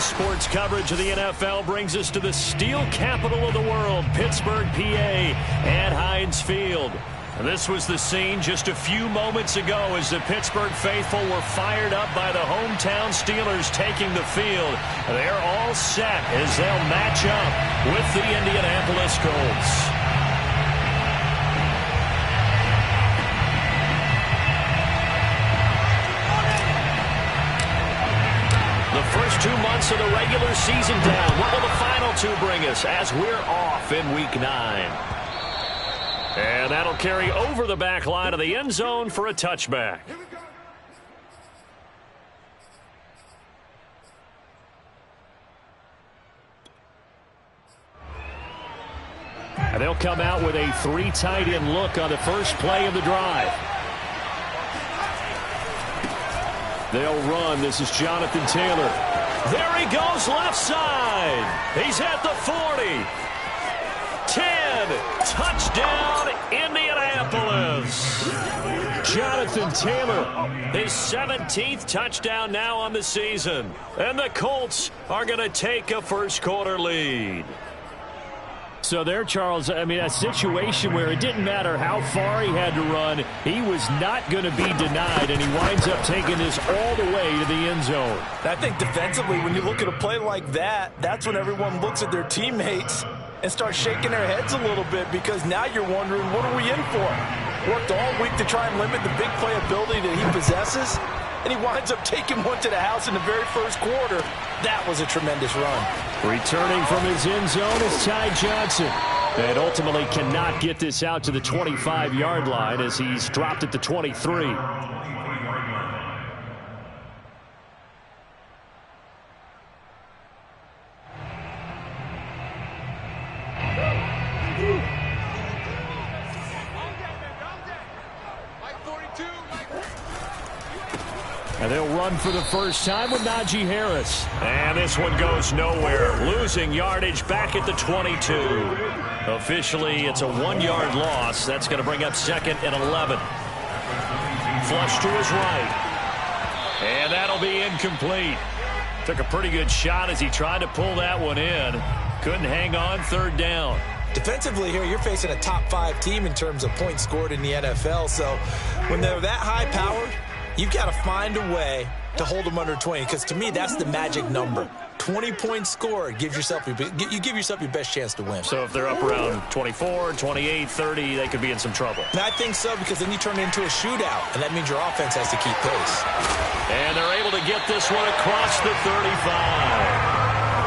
Today's sports coverage of the NFL brings us to the steel capital of the world, Pittsburgh, PA, at Heinz Field. And this was the scene just a few moments ago as the Pittsburgh faithful were fired up by the hometown Steelers taking the field. They're all set as they'll match up with the Indianapolis Colts. The first 2 months of the regular season down. What will the final two bring us as we're off in Week 9? And that'll carry over the back line of the end zone for a touchback. And they'll come out with a 3 tight end look on the first play of the drive. They'll run. This is Jonathan Taylor. There he goes, left side. He's at the 40. 10. Touchdown, Indianapolis. Jonathan Taylor, his 17th touchdown now on the season. And the Colts are going to take a first-quarter lead. So there, Charles, I mean, a situation where it didn't matter how far he had to run, he was not going to be denied, and he winds up taking this all the way to the end zone. I think defensively, when you look at a play like that, that's when everyone looks at their teammates and starts shaking their heads a little bit, because now you're wondering, what are we in for? Worked all week to try and limit the big play ability that he possesses, and he winds up taking one to the house in the very first quarter. That was a tremendous run. Returning from his end zone is Ty Johnson. And ultimately cannot get this out to the 25-yard line as he's dropped at the 23. And they'll run for the first time with Najee Harris. And this one goes nowhere. Losing yardage back at the 22. Officially, it's a 1-yard loss. That's going to bring up 2nd and 11. Flush to his right. And that'll be incomplete. Took a pretty good shot as he tried to pull that one in. Couldn't hang on, 3rd down. Defensively here, you're facing a top 5 team in terms of points scored in the NFL. So when they're that high-powered, you've got to find a way to hold them under 20, because to me, that's the magic number. 20 points scored gives yourself you give yourself your best chance to win. So if they're up around 24, 28, 30, they could be in some trouble. And I think so, because then you turn it into a shootout, and that means your offense has to keep pace. And they're able to get this one across the 35.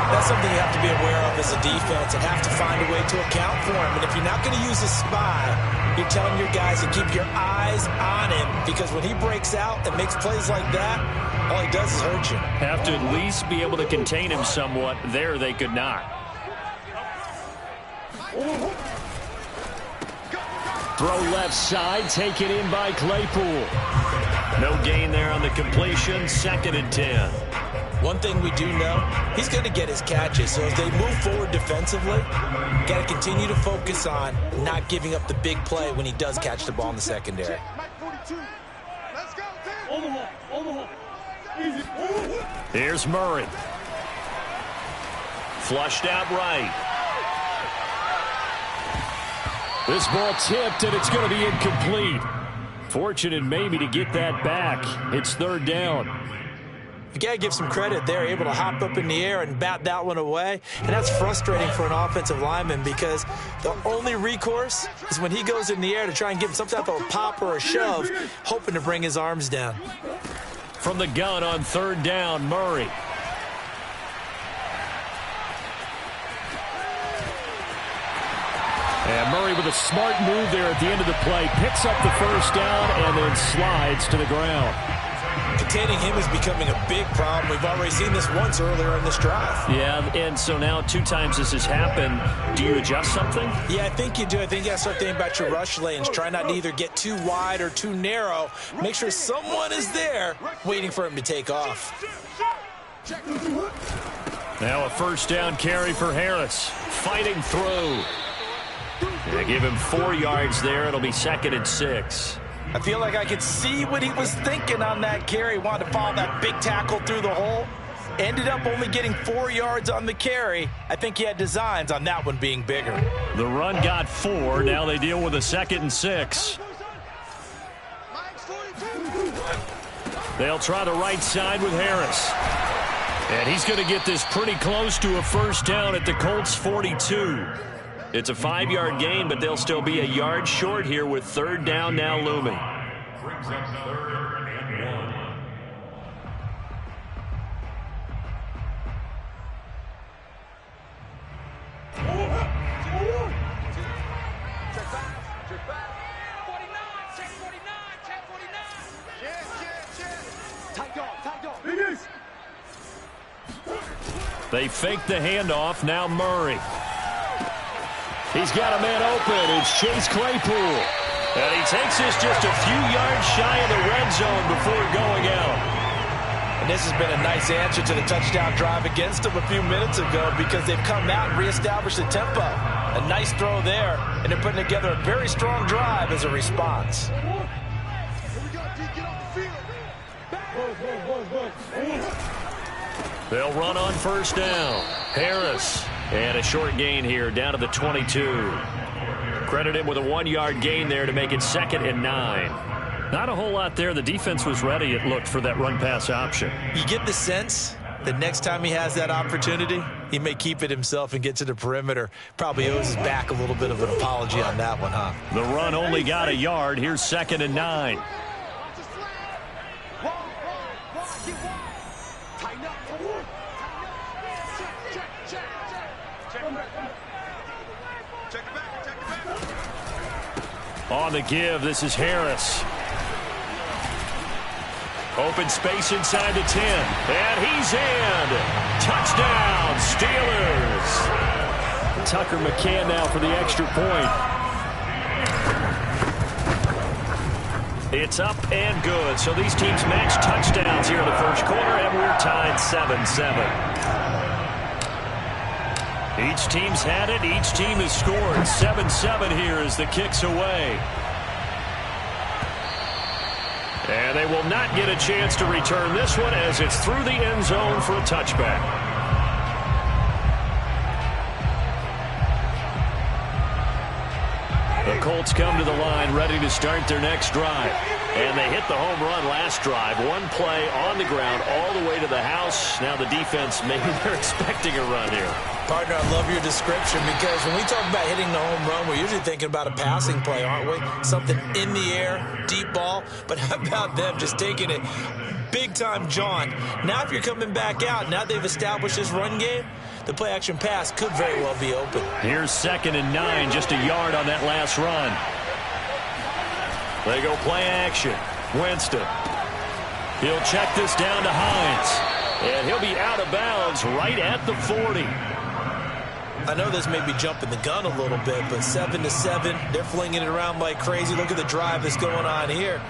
That's something you have to be aware of as a defense and have to find a way to account for him. And if you're not going to use a spy, you're telling your guys to keep your eyes on him, because when he breaks out and makes plays like that, all he does is hurt you. Have to at least be able to contain him somewhat. There they could not. Throw left side, taken in by Claypool. No gain there on the completion, 2nd and 10. One thing we do know, he's going to get his catches. So as they move forward defensively, got to continue to focus on not giving up the big play when he does catch the ball in the secondary. Here's Murray. Flushed out right. This ball tipped, and it's going to be incomplete. Fortunate maybe to get that back. It's 3rd down. You got to give some credit there, able to hop up in the air and bat that one away. And that's frustrating for an offensive lineman, because the only recourse is when he goes in the air to try and give him some type of a pop or a shove, hoping to bring his arms down. From the gun on 3rd down, Murray. And Murray with a smart move there at the end of the play. Picks up the first down and then slides to the ground. Containing him is becoming a big problem. We've already seen this once earlier in this drive. Yeah, and so now 2 times this has happened. Do you adjust something? Yeah, I think you do. I think you got to start thinking about your rush lanes. Try not to either get too wide or too narrow. Make sure someone is there waiting for him to take off. Now a first down carry for Harris. Fighting through. They give him 4 yards there. It'll be 2nd and 6. I feel like I could see what he was thinking on that carry. Wanted to follow that big tackle through the hole. Ended up only getting 4 yards on the carry. I think he had designs on that one being bigger. The run got 4. Now they deal with a 2nd and 6. They'll try the right side with Harris. And he's going to get this pretty close to a first down at the Colts 42. It's a 5-yard gain, but they'll still be a yard short here with 3rd down now looming. Brings up 3rd and 1. They fake the handoff. Now Murray. He's got a man open. It's Chase Claypool. And he takes this just a few yards shy of the red zone before going out. And this has been a nice answer to the touchdown drive against them a few minutes ago because they've come out and reestablished the tempo. A nice throw there, and they're putting together a very strong drive as a response. They'll run on first down. Harris. And a short gain here down to the 22. Credit him with a 1-yard gain there to make it 2nd and 9. Not a whole lot there. The defense was ready, it looked, for that run-pass option. You get the sense that next time he has that opportunity, he may keep it himself and get to the perimeter. Probably owes his back a little bit of an apology on that one, huh? The run only got a yard. Here's 2nd and 9. On the give, this is Harris. Open space inside the 10. And he's in. Touchdown, Steelers. Tucker McCann now for the extra point. It's up and good. So these teams match touchdowns here in the first quarter, and we're tied 7-7. Each team's had it. Each team has scored. 7-7 here as the kick's away. And they will not get a chance to return this one as it's through the end zone for a touchback. The Colts come to the line ready to start their next drive. And they hit the home run last drive. One play on the ground all the way to the house. Now the defense, maybe they're expecting a run here. Partner, I love your description because when we talk about hitting the home run, we're usually thinking about a passing play, aren't we? Something in the air, deep ball. But how about them just taking it big-time jaunt? Now if you're coming back out, now they've established this run game, the play-action pass could very well be open. Here's 2nd and 9, just a yard on that last run. They go play action. Winston. He'll check this down to Hines. And he'll be out of bounds right at the 40. I know this may be jumping the gun a little bit, but 7-7, they're flinging it around like crazy. Look at the drive that's going on here.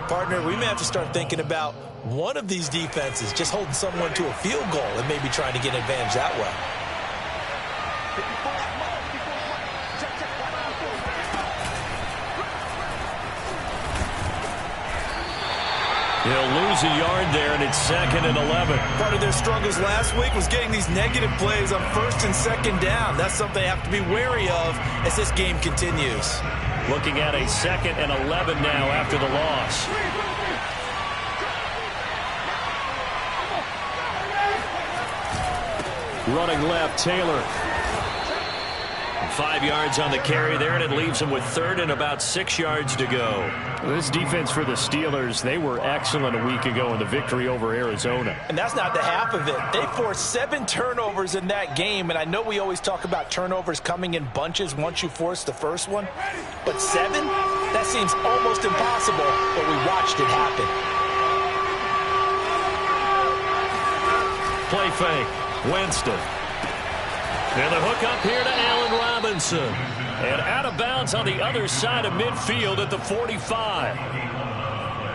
Partner, we may have to start thinking about one of these defenses just holding someone to a field goal and maybe trying to get an advantage that way. He'll lose a yard there, and it's 2nd and 11. Part of their struggles last week was getting these negative plays on 1st and 2nd down. That's something they have to be wary of as this game continues. Looking at a 2nd and 11 now after the loss. Running left, Taylor. 5 yards on the carry there, and it leaves them with 3rd and about 6 yards to go. This defense for the Steelers, they were excellent a week ago in the victory over Arizona. And that's not the half of it. They forced 7 turnovers in that game, and I know we always talk about turnovers coming in bunches once you force the first one, but 7? That seems almost impossible, but we watched it happen. Play fake, Winston. And the hook up here to Allen Robinson. And out of bounds on the other side of midfield at the 45.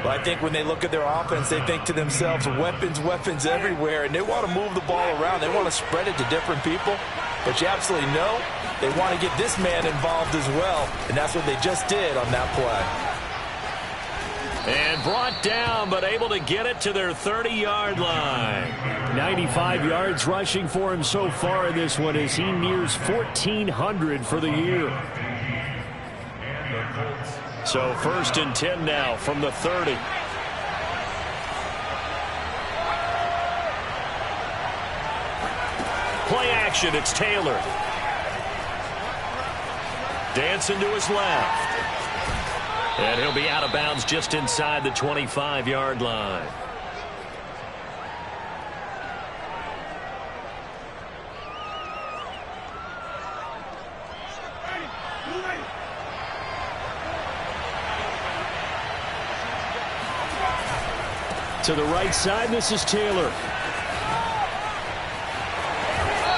Well, I think when they look at their offense, they think to themselves, weapons, weapons everywhere, and they want to move the ball around. They want to spread it to different people. But you absolutely know they want to get this man involved as well, and that's what they just did on that play. And brought down, but able to get it to their 30-yard line. 95 yards rushing for him so far in this one as he nears 1,400 for the year. So 1st and 10 now from the 30. Play action, it's Taylor. Dancing to his left. And he'll be out of bounds just inside the 25-yard line. To the right side, this is Taylor.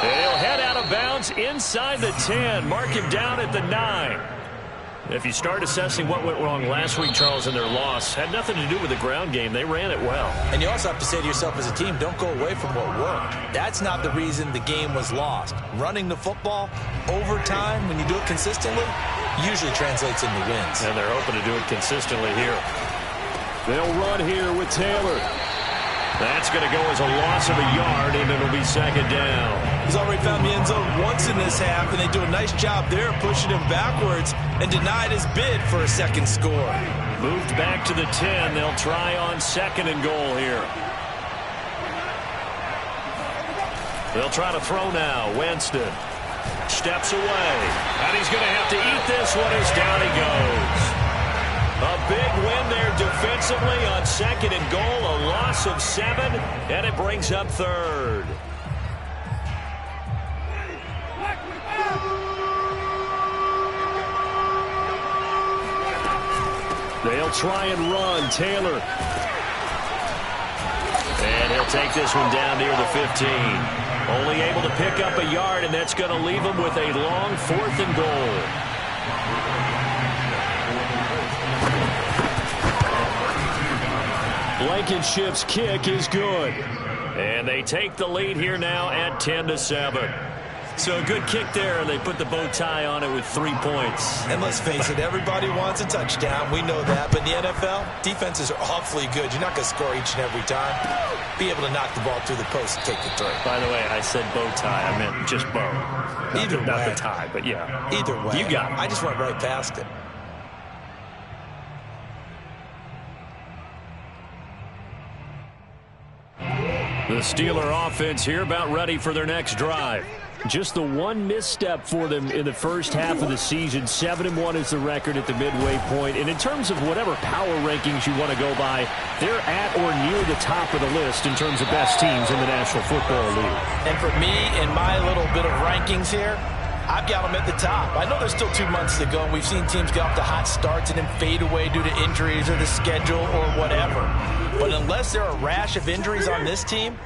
And he'll head out of bounds inside the 10. Mark him down at the 9. If you start assessing what went wrong last week, Charles, in their loss, had nothing to do with the ground game. They ran it well. And you also have to say to yourself as a team, don't go away from what worked. That's not the reason the game was lost. Running the football over time, when you do it consistently, usually translates into wins. And they're hoping to do it consistently here. They'll run here with Taylor. That's going to go as a loss of a yard, and it'll be 2nd down. He's already found the end zone once in this half, and they do a nice job there pushing him backwards and denied his bid for a second score. Moved back to the 10. They'll try on 2nd and goal here. They'll try to throw now. Winston steps away, and he's going to have to eat this one as down he goes. A big win there defensively on 2nd and goal, a loss of 7, and it brings up 3rd. They'll try and run. Taylor. And he'll take this one down near the 15. Only able to pick up a yard, and that's going to leave him with a long 4th and goal. Blankenship's kick is good. And they take the lead here now at 10-7. So a good kick there, and they put the bow tie on it with 3 points. And let's face it, everybody wants a touchdown. We know that. But in the NFL, defenses are awfully good. You're not going to score each and every time. Be able to knock the ball through the post and take the throw. By the way, I said bow tie. I meant just bow. Not the tie, but yeah. Either way. You got it. I just went right past it. The Steeler offense here about ready for their next drive. Just the one misstep for them in the first half of the season. 7-1 is the record at the midway point. And in terms of whatever power rankings you want to go by, they're at or near the top of the list in terms of best teams in the National Football League. And for me, in my little bit of rankings here, I've got them at the top. I know there's still 2 months to go, and we've seen teams get off to hot starts and then fade away due to injuries or the schedule or whatever. But unless there are a rash of injuries on this team,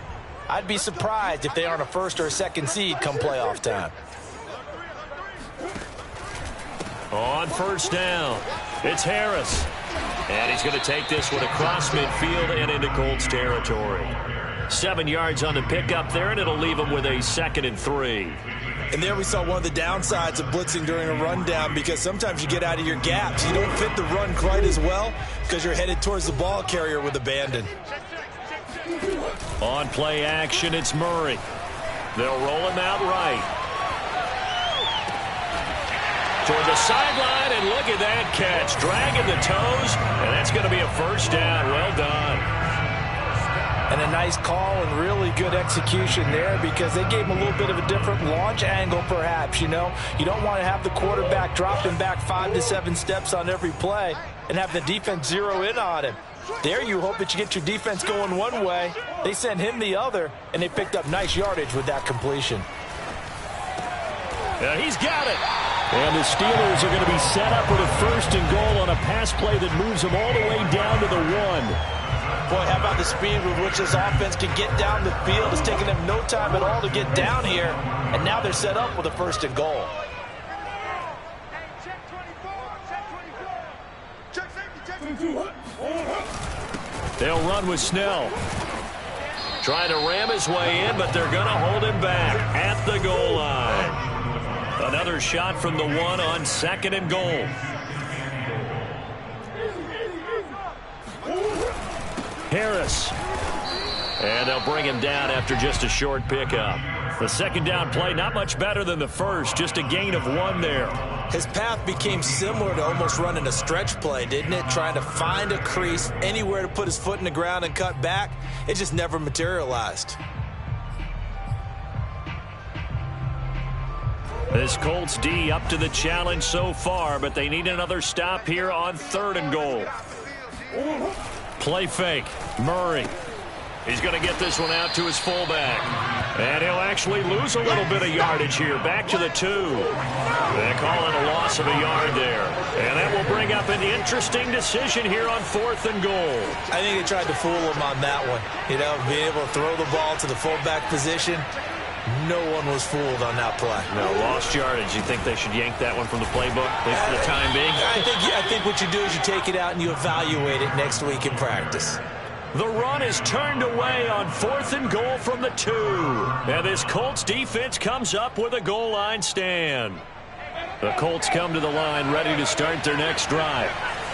I'd be surprised if they aren't a 1st or a 2nd seed come playoff time. On 1st down, it's Harris. And he's going to take this one across midfield and into Colts territory. 7 yards on the pickup there, and it'll leave him with a 2nd and 3. And there we saw one of the downsides of blitzing during a rundown, because sometimes you get out of your gaps. You don't fit the run quite as well because you're headed towards the ball carrier with abandon. On play action, it's Murray. They'll roll him out right. Toward the sideline, and look at that catch. Dragging the toes, and that's going to be a 1st down. Well done. And a nice call and really good execution there, because they gave him a little bit of a different launch angle perhaps, you know. You don't want to have the quarterback dropping back 5 to 7 steps on every play and have the defense zero in on him. There you hope that you get your defense going one way. They sent him the other, and they picked up nice yardage with that completion. He's got it. And the Steelers are going to be set up with a 1st and goal on a pass play that moves them all the way down to the 1. Boy, how about the speed with which this offense can get down the field? It's taken them no time at all to get down here, and now they're set up with a 1st and goal. They'll run with Snell. Trying to ram his way in, but they're going to hold him back at the goal line. Another shot from the 1 on 2nd and goal. Harris. And they'll bring him down after just a short pickup. The second down play, not much better than the first, just a gain of 1 there. His path became similar to almost running a stretch play, didn't it? Trying to find a crease, anywhere to put his foot in the ground and cut back. It just never materialized. This Colts D up to the challenge so far, but they need another stop here on 3rd and goal. Play fake. Murray. He's going to get this one out to his fullback. And he'll actually lose a little bit of yardage here. Back to the 2. They call it a loss of a yard there. And that will bring up an interesting decision here on 4th and goal. I think they tried to fool him on that one. You know, being able to throw the ball to the fullback position. No one was fooled on that play. No, lost yardage. You think they should yank that one from the playbook for the time being? I think what you do is you take it out and you evaluate it next week in practice. The run is turned away on 4th and goal from the 2. And this Colts defense comes up with a goal line stand. The Colts come to the line ready to start their next drive.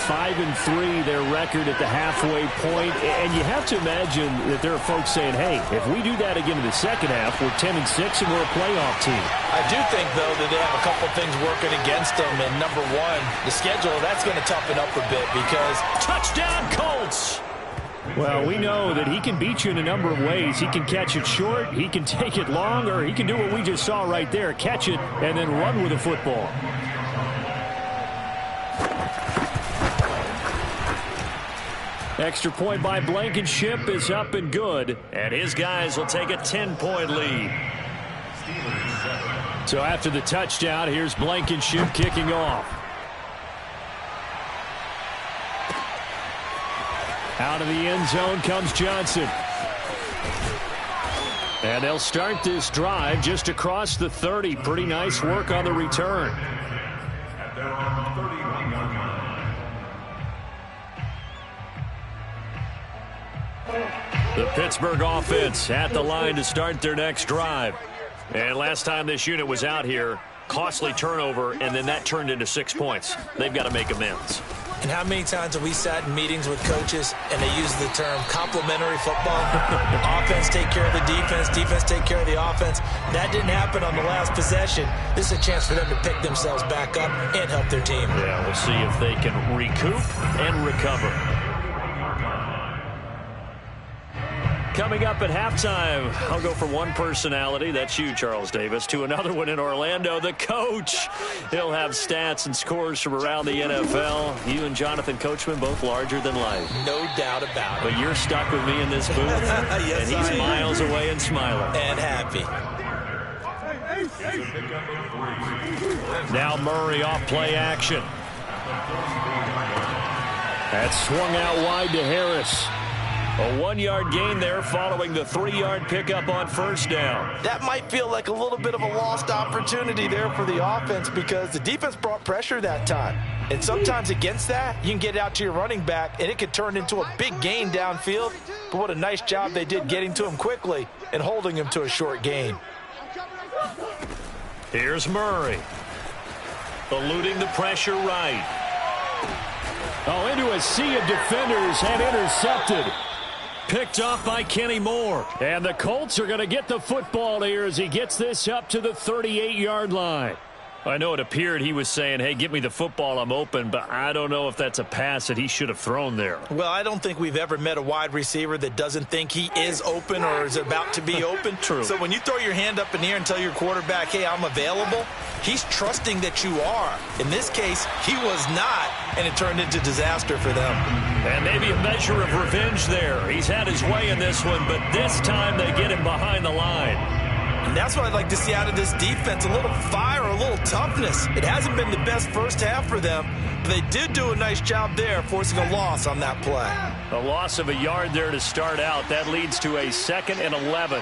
5-3, their record at the halfway point. And you have to imagine that there are folks saying, hey, if we do that again in the second half, we're 10-6 and we're a playoff team. I do think, though, that they have a couple things working against them. And number one, the schedule, that's going to toughen up a bit because touchdown Colts! Well, we know that he can beat you in a number of ways. He can catch it short, he can take it long, or he can do what we just saw right there, catch it and then run with the football. Extra point by Blankenship is up and good. And his guys will take a 10-point lead. So after the touchdown, here's Blankenship kicking off. Out of the end zone comes Johnson. And they'll start this drive just across the 30. Pretty nice work on the return. The Pittsburgh offense at the line to start their next drive. And last time this unit was out here, costly turnover, and then that turned into 6 points. They've got to make amends. And how many times have we sat in meetings with coaches and they use the term complementary football? Offense take care of the defense, defense take care of the offense. That didn't happen on the last possession. This is a chance for them to pick themselves back up and help their team. Yeah, we'll see if they can recoup and recover. Coming up at halftime, I'll go from one personality, that's you, Charles Davis, to another one in Orlando, the coach. He'll have stats and scores from around the NFL. You and Jonathan Coachman, both larger than life. No doubt about it. But you're stuck with me in this booth, yes, and he's miles away and smiling. And happy. Now Murray off play action. That's swung out wide to Harris. A 1-yard gain there following the 3-yard pickup on first down. That might feel like a little bit of a lost opportunity there for the offense because the defense brought pressure that time. And sometimes against that, you can get out to your running back, and it could turn into a big gain downfield. But what a nice job they did getting to him quickly and holding him to a short gain. Here's Murray. Eluding the pressure right. Oh, into a sea of defenders and intercepted. Picked off by Kenny Moore. And the Colts are going to get the football here as he gets this up to the 38-yard line. I know it appeared he was saying, hey, give me the football, I'm open, but I don't know if that's a pass that he should have thrown there. Well, I don't think we've ever met a wide receiver that doesn't think he is open or is about to be open. True. So when you throw your hand up in the air and tell your quarterback, hey, I'm available, he's trusting that you are. In this case, he was not, and it turned into disaster for them. And maybe a measure of revenge there. He's had his way in this one, but this time they get him behind the line. And that's what I'd like to see out of this defense, a little fire, a little toughness. It hasn't been the best first half for them, but they did do a nice job there, forcing a loss on that play. A loss of a yard there to start out. That leads to a 2nd and 11.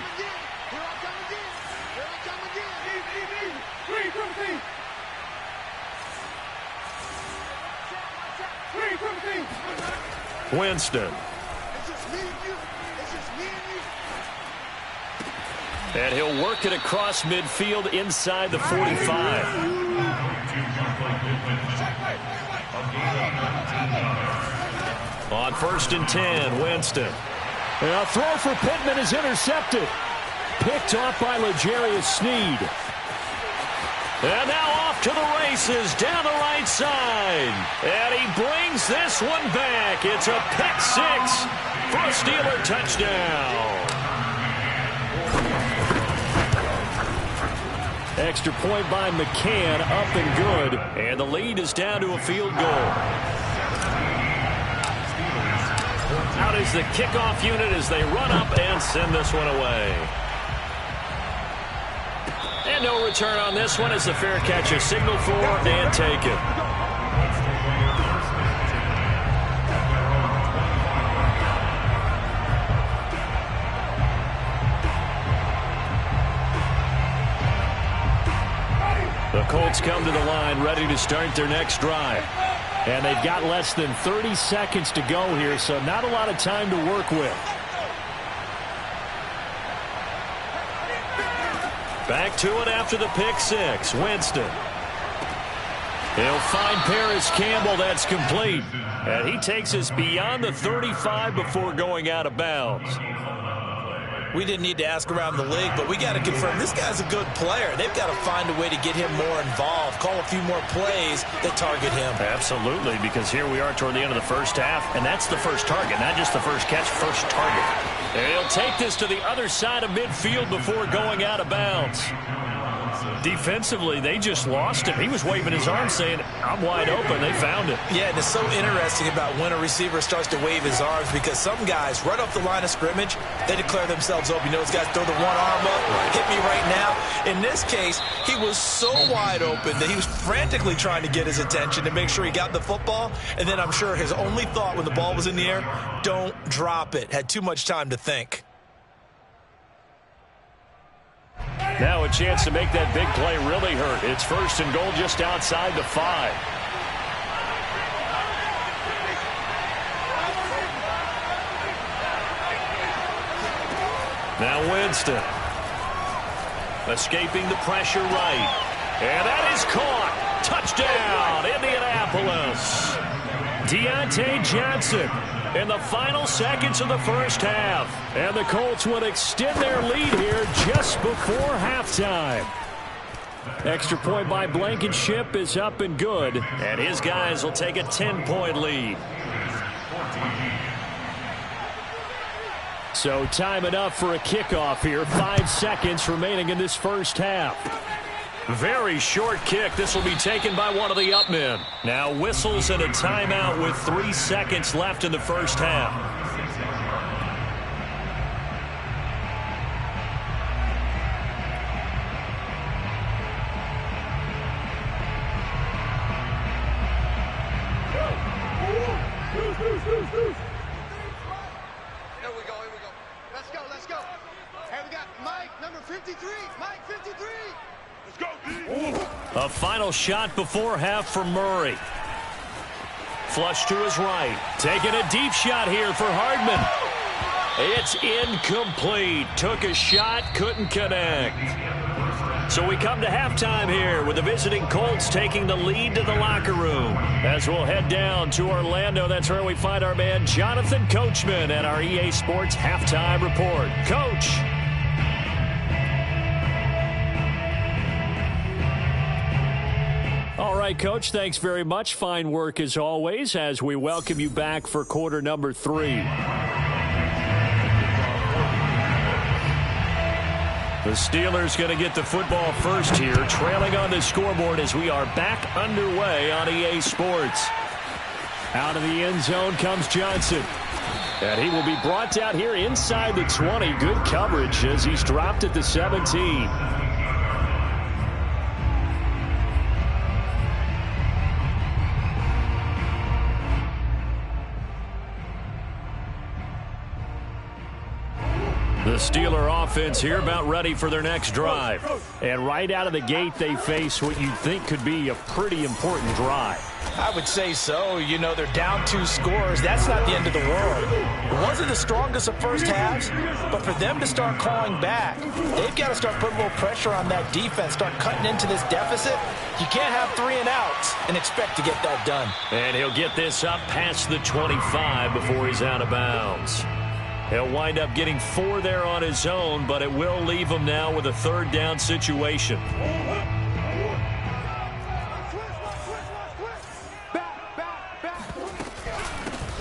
Winston. And he'll work it across midfield inside the 45. On 1st and 10. Winston. A throw for Pittman is intercepted. Picked off by L'Jarius Sneed. And now off to the races down the right side. And he brings this one back. It's a pick six for a Steeler touchdown. Extra point by McCann, up and good. And the lead is down to a field goal. Out is the kickoff unit as they run up and send this one away. And no return on this one as the fair catch is signaled for and taken. The Colts come to the line ready to start their next drive. And they've got less than 30 seconds to go here, so not a lot of time to work with. Back to it after the pick six. Winston. He'll find Paris Campbell. That's complete. And he takes us beyond the 35 before going out of bounds. We didn't need to ask around the league, but we got to confirm this guy's a good player. They've got to find a way to get him more involved, call a few more plays that target him. Absolutely, because here we are toward the end of the first half, and that's the first target, not just the first catch, first target. And he'll take this to the other side of midfield before going out of bounds. Defensively, they just lost him. He was waving his arms saying, I'm wide open. They found it. Yeah, and it's so interesting about when a receiver starts to wave his arms because some guys, right off the line of scrimmage, they declare themselves open. You know, those guys throw the one arm up, hit me right now. In this case, he was so wide open that he was frantically trying to get his attention to make sure he got the football. And then I'm sure his only thought when the ball was in the air, don't drop it. Had too much time to think. Now a chance to make that big play really hurt. It's 1st and goal just outside the 5. Now Winston. Escaping the pressure right. And that is caught. Touchdown, Indianapolis. Deontay Johnson in the final seconds of the first half. And the Colts would extend their lead here just before halftime. Extra point by Blankenship is up and good. And his guys will take a 10-point lead. So time enough for a kickoff here. 5 seconds remaining in this first half. Very short kick. This will be taken by one of the up men. Now whistles and a timeout with 3 seconds left in the first half. Here we go. Let's go. Hey, we got Mike, number 53. Mike, 53. Let's go. A final shot before half for Murray. Flush to his right. Taking a deep shot here for Hardman. It's incomplete. Took a shot, couldn't connect. So we come to halftime here with the visiting Colts taking the lead to the locker room. As we'll head down to Orlando, that's where we find our man Jonathan Coachman at our EA Sports Halftime Report. Coach. All right, Coach, thanks very much. Fine work as always as we welcome you back for quarter number 3. The Steelers going to get the football first here, trailing on the scoreboard as we are back underway on EA Sports. Out of the end zone comes Johnson. And he will be brought down here inside the 20. Good coverage as he's dropped at the 17. The Steeler offense here about ready for their next drive. And right out of the gate, they face what you'd think could be a pretty important drive. I would say so. You know, they're down 2 scores. That's not the end of the world. It wasn't the strongest of first halves, but for them to start clawing back, they've got to start putting a little pressure on that defense, start cutting into this deficit. You can't have 3 and outs and expect to get that done. And he'll get this up past the 25 before he's out of bounds. He'll wind up getting 4 there on his own, but it will leave him now with a 3rd down situation.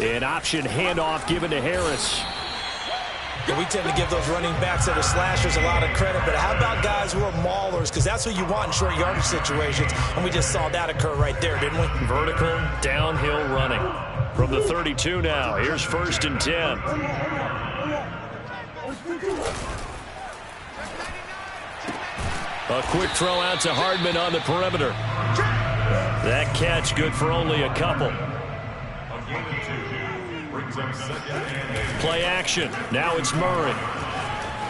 An option handoff given to Harris. Yeah, we tend to give those running backs that are slashers a lot of credit, but how about guys who are maulers? Because that's what you want in short yardage situations, and we just saw that occur right there, didn't we? Vertical, downhill running. From the 32 now, here's 1st and 10. A quick throw out to Hardman on the perimeter. That catch good for only a couple. Play action. Now it's Murray.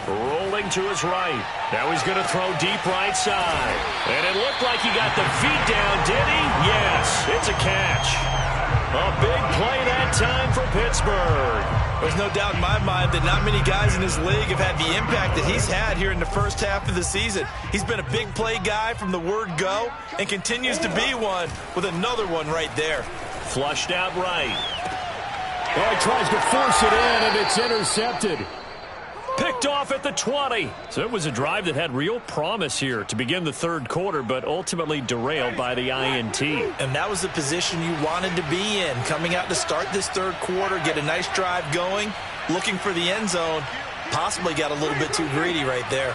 Rolling to his right. Now he's going to throw deep right side. And it looked like he got the feet down, did he? Yes, it's a catch. A big play that time for Pittsburgh. There's no doubt in my mind that not many guys in this league have had the impact that he's had here in the first half of the season. He's been a big play guy from the word go and continues to be one with another one right there. Flushed out right. Oh, he tries to force it in, and it's intercepted. Picked off at the 20. So it was a drive that had real promise here to begin the 3rd quarter, but ultimately derailed by the INT. And that was the position you wanted to be in, coming out to start this 3rd quarter, get a nice drive going, looking for the end zone. Possibly got a little bit too greedy right there.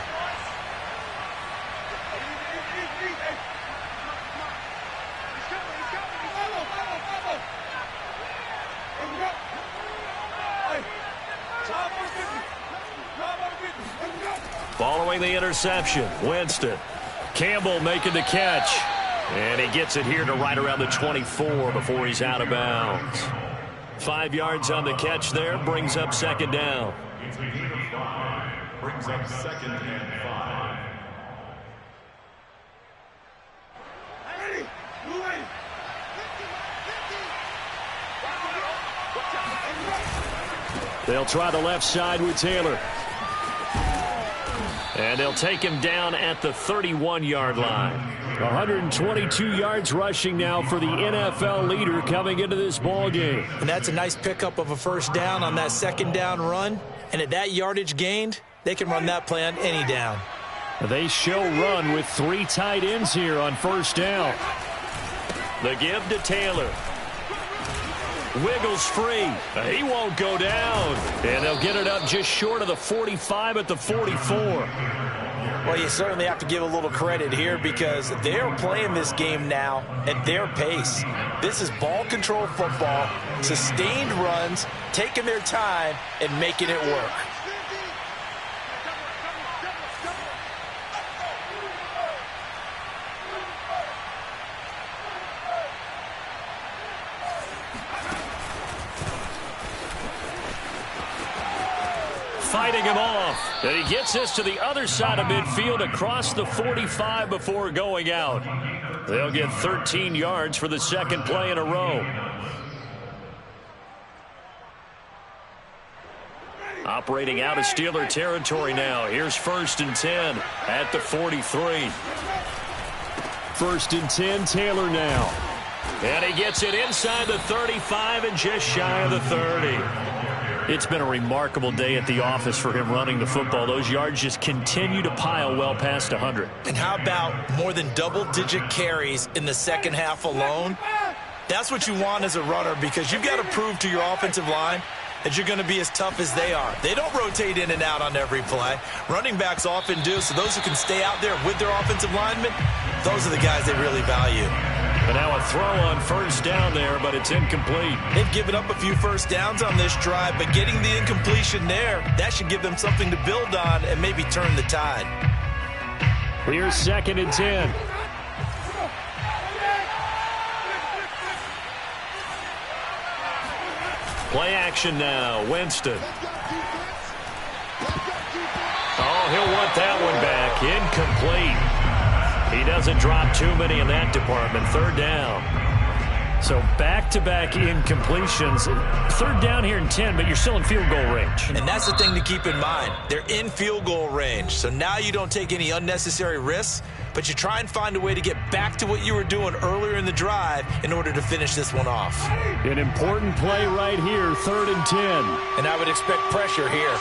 Following the interception, Winston. Campbell making the catch. And he gets it here to right around the 24 before he's out of bounds. 5 yards on the catch there, brings up 2nd down. It's a gain of 5, brings up 2nd and 5. They'll try the left side with Taylor. And they'll take him down at the 31-yard line. 122 yards rushing now for the NFL leader coming into this ball game. And that's a nice pickup of a 1st down on that 2nd down run. And at that yardage gained, they can run that play on any down. They show run with 3 tight ends here on 1st down. The give to Taylor. Wiggles free. He won't go down. And they'll get it up just short of the 45 at the 44. Well, you certainly have to give a little credit here because they're playing this game now at their pace. This is ball control football, sustained runs, taking their time and making it work. Fighting him off. And he gets this to the other side of midfield across the 45 before going out. They'll get 13 yards for the 2nd play in a row. Operating out of Steeler territory now. Here's 1st and 10 at the 43. 1st and 10, Taylor now. And he gets it inside the 35 and just shy of the 30. It's been a remarkable day at the office for him running the football. Those yards just continue to pile well past 100. And how about more than double-digit carries in the 2nd half alone? That's what you want as a runner because you've got to prove to your offensive line that you're going to be as tough as they are. They don't rotate in and out on every play. Running backs often do, so those who can stay out there with their offensive linemen, those are the guys they really value. And now a throw on 1st down there, but it's incomplete. They've given up a few 1st downs on this drive, but getting the incompletion there, that should give them something to build on and maybe turn the tide. Here's 2nd and 10. Play action now, Winston. complete. He doesn't drop too many in that department. Third down. So back-to-back incompletions. Third down here in 10, but you're still in field goal range. And that's the thing to keep in mind. They're in field goal range. So now you don't take any unnecessary risks, but you try and find a way to get back to what you were doing earlier in the drive in order to finish this one off. An important play right here, 3rd and 10. And I would expect pressure here.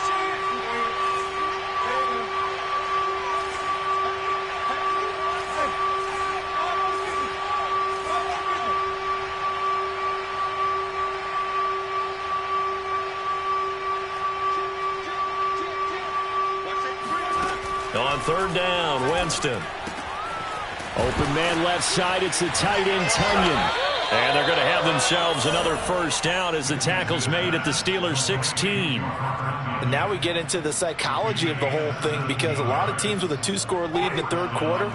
On 3rd down, Winston. Open man left side, it's the tight end, Tunyon. And they're going to have themselves another first down as the tackle's made at the Steelers' 16. And now we get into the psychology of the whole thing, because a lot of teams with a 2-score lead in the third quarter,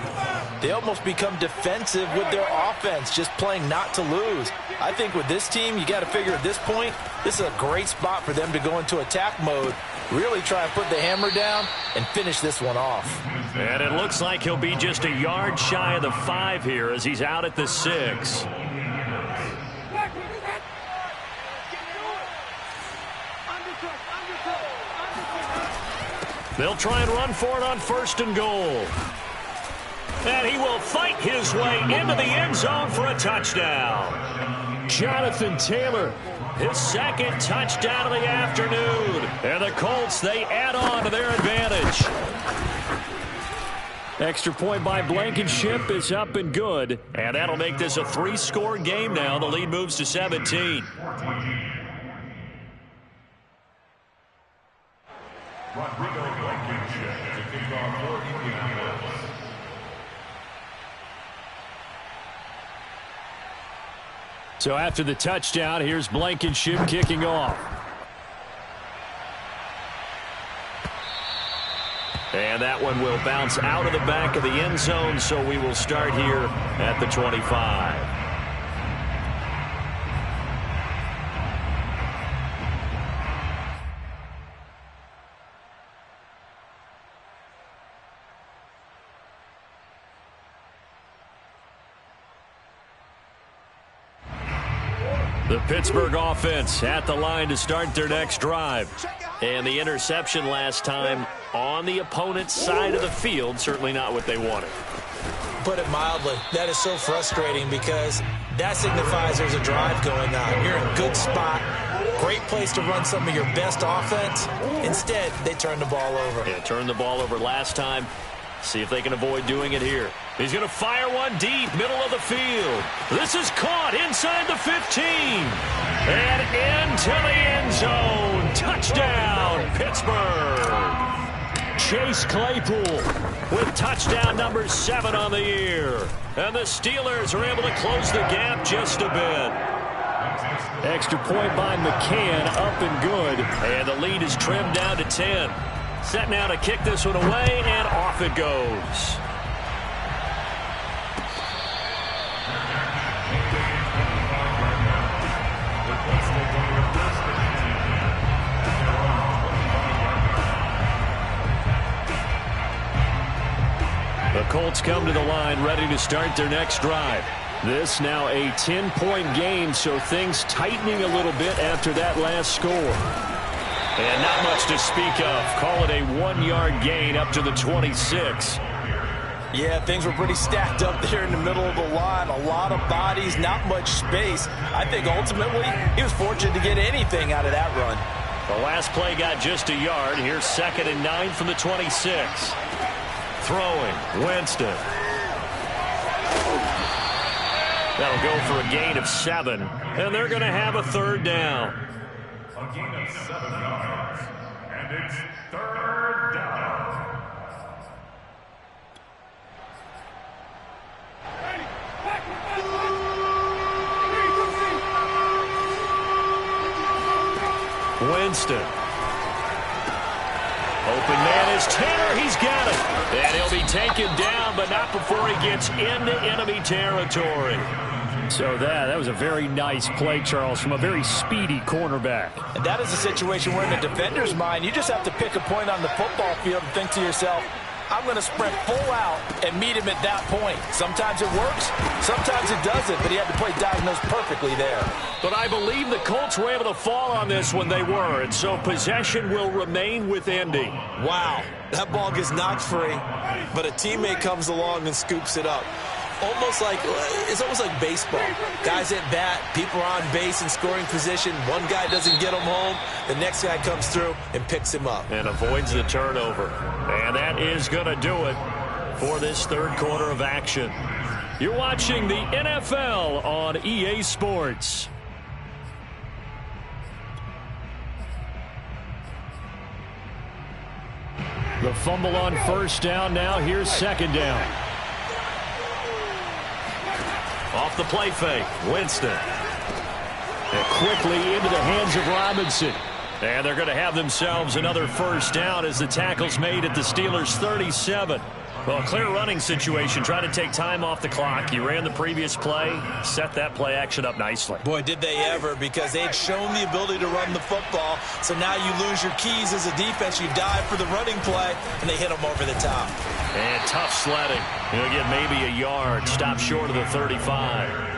they almost become defensive with their offense, just playing not to lose. I think with this team, you got to figure at this point, this is a great spot for them to go into attack mode, really try and put the hammer down and finish this one off. And it looks like he'll be just a yard shy of the 5 here as he's out at the 6. They'll try and run for it on 1st and goal. And he will fight his way into the end zone for a touchdown. Jonathan Taylor, his 2nd touchdown of the afternoon. And the Colts, they add on to their advantage. extra point by Blankenship is up and good. And that'll make this a 3-score game now. The lead moves to 17. Rodrigo Blankenship to kick off for Indianapolis. So after the touchdown, here's Blankenship kicking off. And that one will bounce out of the back of the end zone, so we will start here at the 25. The Pittsburgh offense at the line to start their next drive. And the interception last time on the opponent's side of the field, certainly not what they wanted. Put it mildly, that is so frustrating because that signifies there's a drive going on. You're in a good spot, great place to run some of your best offense. Instead, they turn the ball over. Yeah, turned the ball over last time. See if they can avoid doing it here. He's going to fire one deep, middle of the field. This is caught inside the 15. And into the end zone. Touchdown, Pittsburgh. Chase Claypool with touchdown number 7 on the year. And the Steelers are able to close the gap just a bit. Extra point by McCann, up and good. And the lead is trimmed down to 10. Set now to kick this one away, and off it goes. The Colts come to the line ready to start their next drive. This now a 10-point game, so things tightening a little bit after that last score. And not much to speak of. Call it a 1-yard gain up to the 26. Yeah, things were pretty stacked up there in the middle of the line. A lot of bodies, not much space. I think ultimately he was fortunate to get anything out of that run. The last play got just a yard. Here's 2nd and 9 from the 26. Throwing, Winston. That'll go for a gain of 7. And they're going to have a 3rd down. A gain of 7 yards. And it's 3rd down. Winston. Open man is Tanner. He's got it. And he'll be taken down, but not before he gets into enemy territory. So that was a very nice play, Charles, from a very speedy cornerback. And that is a situation where in the defender's mind, you just have to pick a point on the football field and think to yourself, I'm going to sprint full out and meet him at that point. Sometimes it works, sometimes it doesn't, but he had to play diagnosed perfectly there. But I believe the Colts were able to fall on this when they were, and so possession will remain with Indy. Wow, that ball gets knocked free, but a teammate comes along and scoops it up. It's almost like baseball. Guys at bat, people are on base in scoring position. One guy doesn't get him home. The next guy comes through and picks him up. And avoids the turnover. And that is going to do it for this third quarter of action. You're watching the NFL on EA Sports. The fumble on first down now. Here's second down. Off the play fake, Winston. And quickly into the hands of Robinson. And they're going to have themselves another first down as the tackle's made at the Steelers' 37. Well, clear running situation. Try to take time off the clock. You ran the previous play, set that play action up nicely. Boy, did they ever, because they'd shown the ability to run the football. So now you lose your keys as a defense. You dive for the running play, and they hit them over the top. And tough sledding. He'll get maybe a yard. Stop short of the 35.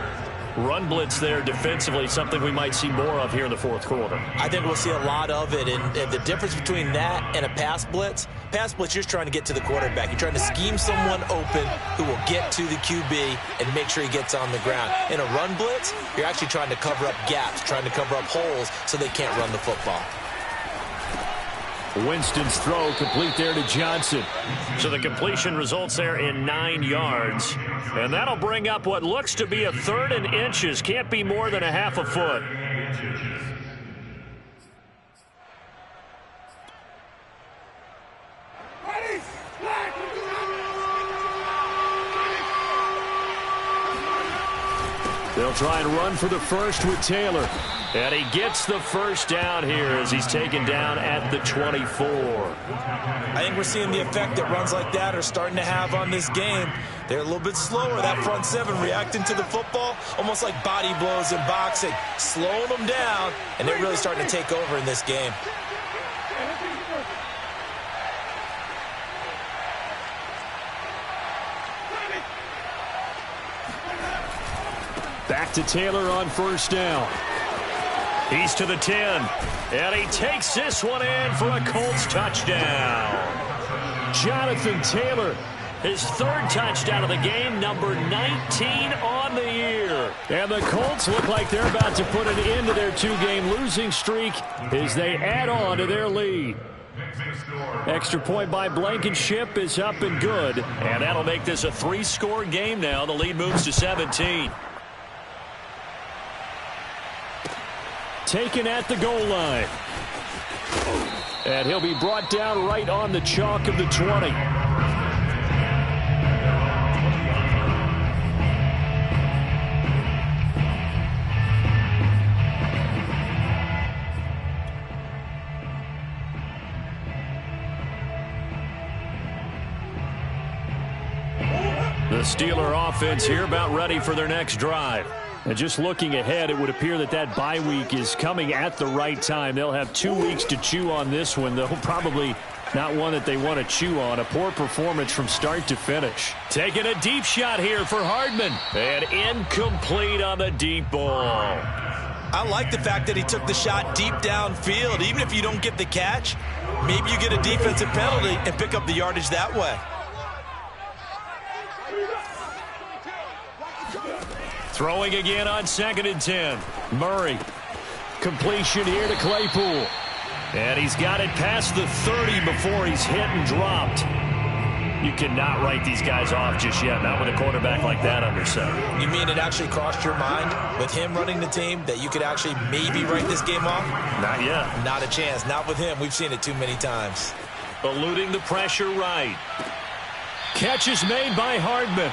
Run blitz there defensively, something we might see more of here in the fourth quarter. I think we'll see a lot of it, and the difference between that and a pass blitz, you're just trying to get to the quarterback. You're trying to scheme someone open who will get to the QB and make sure he gets on the ground. In a run blitz, you're actually trying to cover up gaps, trying to cover up holes so they can't run the football. Winston's throw complete there to Johnson. So the completion results there in 9 yards. And that'll bring up what looks to be a 3rd and inches. Can't be more than a half a foot. They'll try and run for the first with Taylor. And he gets the first down here as he's taken down at the 24. I think we're seeing the effect that runs like that are starting to have on this game. They're a little bit slower, that front seven, reacting to the football, almost like body blows in boxing, slowing them down, and they're really starting to take over in this game. Back to Taylor on first down. He's to the 10. And he takes this one in for a Colts touchdown. Jonathan Taylor, his 3rd touchdown of the game, number 19 on the year. And the Colts look like they're about to put an end to their 2-game losing streak as they add on to their lead. Extra point by Blankenship is up and good. And that'll make this a 3-score game now. The lead moves to 17. Taken at the goal line. And he'll be brought down right on the chalk of the 20. The Steeler offense here about ready for their next drive. And just looking ahead, it would appear that that bye week is coming at the right time. They'll have 2 weeks to chew on this one, though probably not one that they want to chew on. A poor performance from start to finish. Taking a deep shot here for Hardman. And incomplete on the deep ball. I like the fact that he took the shot deep downfield. Even if you don't get the catch, maybe you get a defensive penalty and pick up the yardage that way. Throwing again on 2nd and 10. Murray. Completion here to Claypool. And he's got it past the 30 before he's hit and dropped. You cannot write these guys off just yet, not with a quarterback like that under center. You mean it actually crossed your mind with him running the team that you could actually maybe write this game off? Not yet. Not a chance. Not with him. We've seen it too many times. Eluding the pressure right. Catch is made by Hardman.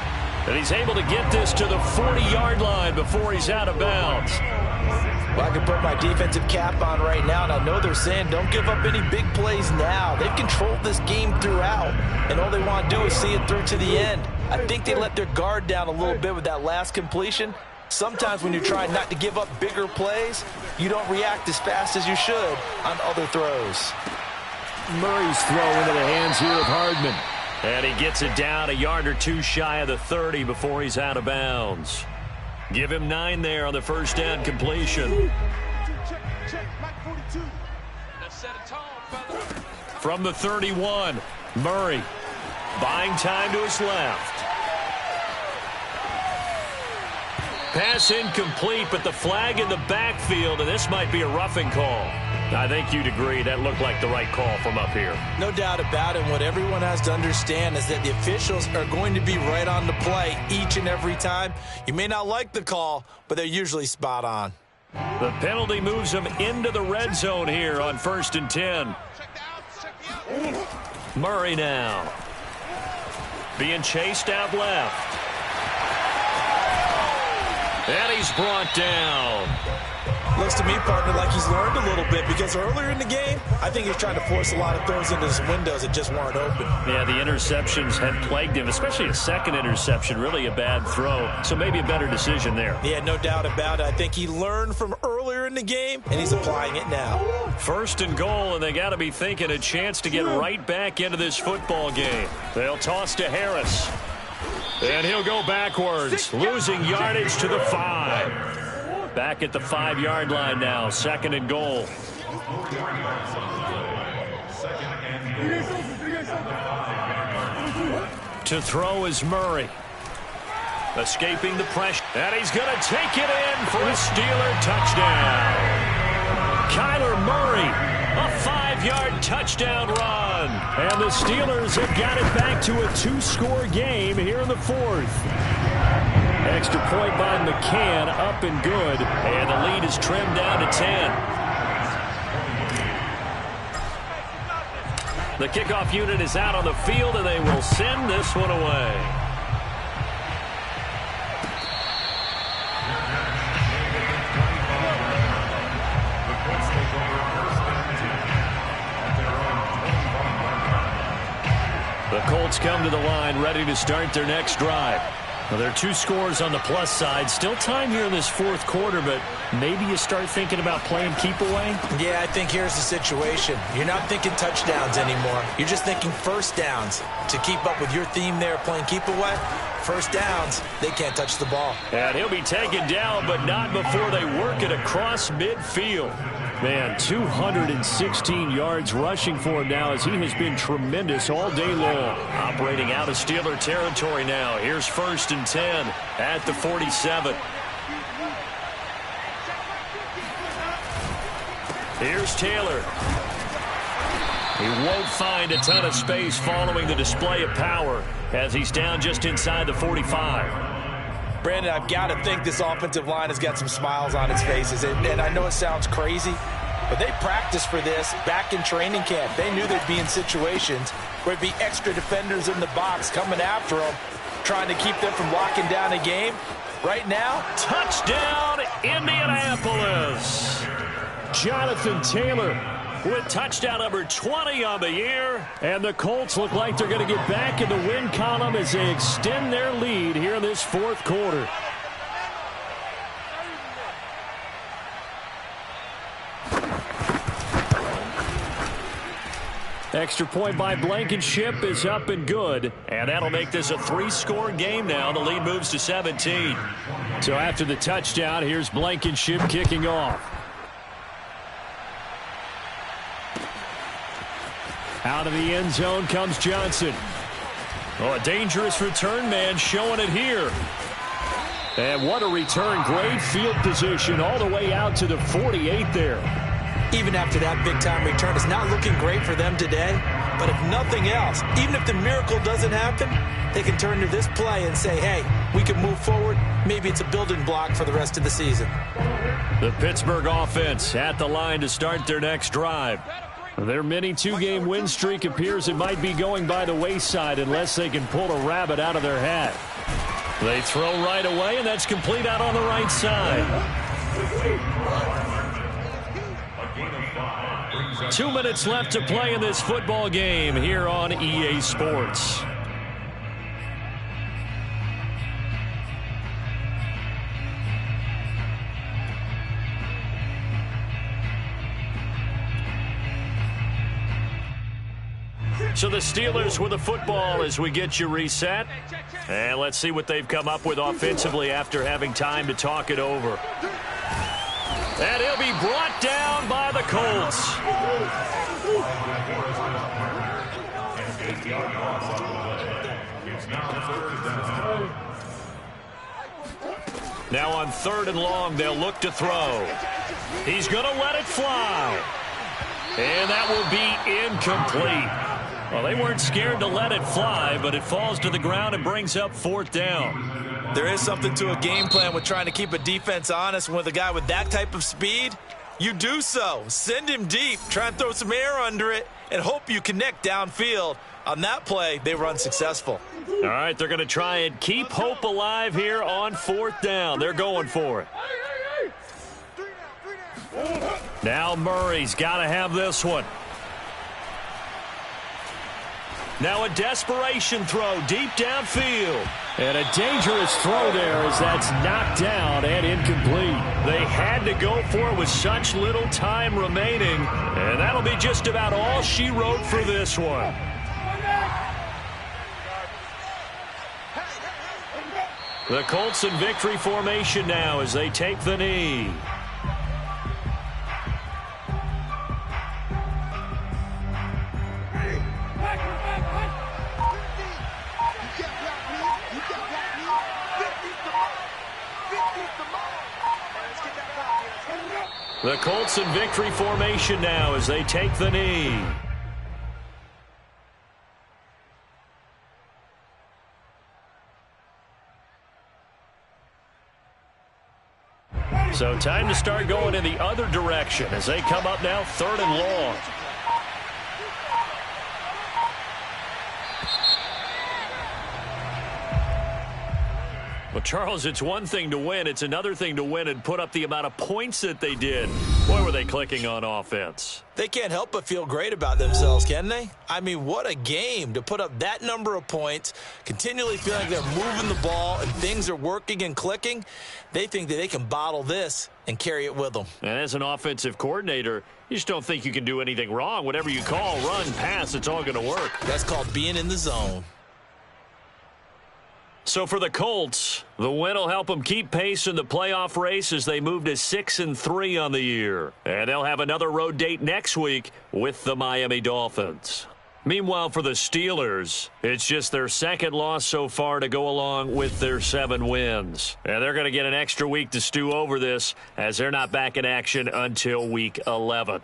And he's able to get this to the 40-yard line before he's out of bounds. Well, I can put my defensive cap on right now, and I know they're saying don't give up any big plays now. They've controlled this game throughout, and all they want to do is see it through to the end. I think they let their guard down a little bit with that last completion. Sometimes when you're trying not to give up bigger plays, you don't react as fast as you should on other throws. Murray's throw into the hands here of Hardman. And he gets it down a yard or two shy of the 30 before he's out of bounds. Give him 9 there on the first down completion. Check, Mike 42. Let's set a tone, fella. From the 31, Murray buying time to his left. Pass incomplete, but the flag in the backfield, and this might be a roughing call. I think you'd agree that looked like the right call from up here. No doubt about it. What everyone has to understand is that the officials are going to be right on the play each and every time. You may not like the call, but they're usually spot on. The penalty moves them into the red zone here on 1st and 10. Murray now being chased out left. And he's brought down. Looks to me, partner, like he's learned a little bit because earlier in the game, I think he was trying to force a lot of throws into his windows that just weren't open. Yeah, the interceptions had plagued him, especially a second interception, really a bad throw. So maybe a better decision there. Yeah, no doubt about it. I think he learned from earlier in the game, and he's applying it now. 1st and goal, and they got to be thinking a chance to get right back into this football game. They'll toss to Harris. And he'll go backwards, losing yardage to the 5. Back at the 5-yard line now, 2nd and goal. To throw is Murray. Escaping the pressure. And he's going to take it in for a Steeler touchdown. Kyler Murray, a 5-yard touchdown run. And the Steelers have got it back to a 2-score game here in the 4th. Extra point by McCann, up and good. And the lead is trimmed down to 10. The kickoff unit is out on the field, and they will send this one away. The Colts come to the line, ready to start their next drive. Well, there are 2 scores on the plus side. Still time here in this 4th quarter, but maybe you start thinking about playing keep away? Yeah, I think here's the situation. You're not thinking touchdowns anymore. You're just thinking first downs. To keep up with your theme there, playing keep away, first downs, they can't touch the ball. And he'll be taken down, but not before they work it across midfield. Man, 216 yards rushing for him now as he has been tremendous all day long. Operating out of Steeler territory now. Here's 1st and 10 at the 47. Here's Taylor. He won't find a ton of space following the display of power as he's down just inside the 45. Brandon, I've got to think this offensive line has got some smiles on its faces. And I know it sounds crazy, but they practiced for this back in training camp. They knew they'd be in situations where there'd be extra defenders in the box coming after them, trying to keep them from locking down a game. Right now, touchdown, Indianapolis. Jonathan Taylor with touchdown number 20 on the year. And the Colts look like they're going to get back in the win column as they extend their lead here in this 4th quarter. Extra point by Blankenship is up and good. And that'll make this a 3-score game now. The lead moves to 17. So after the touchdown, here's Blankenship kicking off. Out of the end zone comes Johnson. Oh, a dangerous return man showing it here. And what a return. Great field position all the way out to the 48 there. Even after that big-time return, it's not looking great for them today. But if nothing else, even if the miracle doesn't happen, they can turn to this play and say, hey, we can move forward. Maybe it's a building block for the rest of the season. The Pittsburgh offense at the line to start their next drive. Their mini 2-game win streak appears it might be going by the wayside unless they can pull a rabbit out of their hat. They throw right away, and that's complete out on the right side. 2 minutes left to play in this football game here on EA Sports. So the Steelers with the football as we get you reset. And let's see what they've come up with offensively after having time to talk it over. And he'll be brought down by the Colts. Now on 3rd and long, they'll look to throw. He's going to let it fly. And that will be incomplete. Well, they weren't scared to let it fly, but it falls to the ground and brings up 4th down. There is something to a game plan with trying to keep a defense honest. With a guy with that type of speed, you do so. Send him deep, try and throw some air under it, and hope you connect downfield. On that play, they were unsuccessful. All right, they're going to try and keep hope alive here on 4th down. They're going for it. Now Murray's got to have this one. Now a desperation throw deep downfield. And a dangerous throw there as that's knocked down and incomplete. They had to go for it with such little time remaining. And that'll be just about all she wrote for this one. The Colts in victory formation now as they take the knee. The Colts in victory formation now as they take the knee. So time to start going in the other direction as they come up now 3rd and long. Well, Charles, it's one thing to win. It's another thing to win and put up the amount of points that they did. Boy, were they clicking on offense. They can't help but feel great about themselves, can they? I mean, what a game to put up that number of points, continually feeling like they're moving the ball and things are working and clicking. They think that they can bottle this and carry it with them. And as an offensive coordinator, you just don't think you can do anything wrong. Whatever you call, run, pass, it's all going to work. That's called being in the zone. So for the Colts, the win will help them keep pace in the playoff race as they move to 6-3 on the year. And they'll have another road date next week with the Miami Dolphins. Meanwhile, for the Steelers, it's just their 2nd loss so far to go along with their 7 wins. And they're going to get an extra week to stew over this as they're not back in action until week 11.